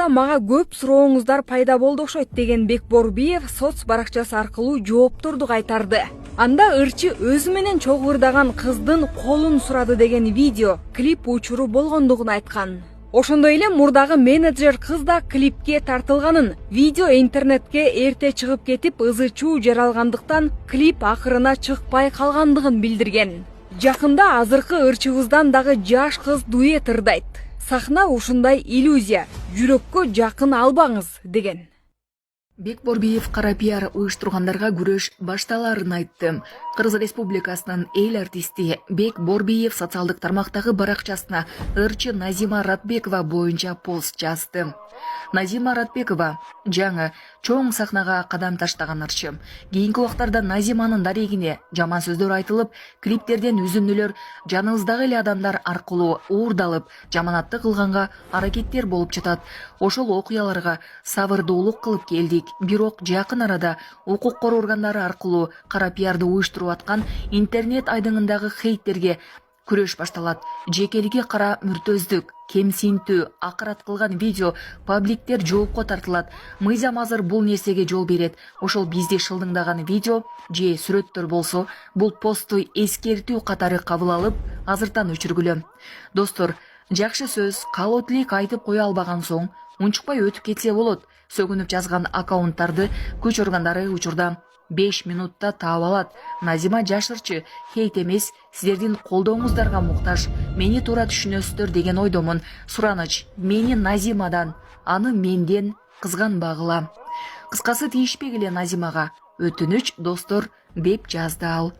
мага көп сурооңуздар пайда болду окшойт деген Бек Борбиев соц баракчасы аркылуу жоопторду кайтарды. Анда ырчы өзү менен чогурдаган кыздын колун сурады деген видео, клип учуру болгондугун айткан. Ошондой эле мурдагы менеджер кыз да клипке тартылганын, видео интернетке эрте чыгып кетип ызы-чуу жаралгандыктан клип акырына чыкпай калгандыгын билдирген. Жакында азыркы ырчыбыздан дагы жаш кыз дуэт ырдайт. Сахна ушундай иллюзия, жүрөккө жакын албаңыз деген. Бек Борбиев кара пиар уюштургандарга күрөш башталарын айтты. Кыргыз Республикасынын эл артисти Бек Борбиев социалдык тармактагы баракчасына ырчы Назима Ратбекова боюнча пост жазды. Назима Ратбекова жаңы чоң сахнага кадам таштаган ырчы. Кийинки убактарда Назиманын дарегине жаман сөздөр айтылып, клиптерден үзүндүлөр жаныбыздагы эле адамдар аркылуу уурдалып, жаманатты кылганга аракеттер болуп жатат. Ошол окуяларга сабырдуулук кылып келдик. Бирок жакын арада укук коргоо органдары аркылуу кара пиарды уюштуруп аткан интернет айдыңындагы хейттерге күрөш башталат. Жекеликке кара мүртөздүк, кемсинтүү, акырат кылган видео пабликтер жоопко тартылат. Мыйзам азыр бул нерсеге жол берет. Ошол бизди шылдыңдаган видео же сүрөттөр болсо, бул постту эскертүү катары кабыл алып, азыртан өчүргүлө. Достор, жакшы сөз, каалоо тилек айтып кое албаган соң, унчукпай өтүп кетсе болот. Сөгүнүп жазган аккаунттарды күч органдары учурда 5 минутта таап алат. Назима жашырчы, хейт эмес, сиздердин колдооңуздарга муктаж. Мени туура түшүнөсүздөр деген ойдомун. Сураныч, мени Назимадан, аны менден кызганбагыла. Кыскасы тийишпегиле Назимага. Өтүнүч, достор, деп жазды ал.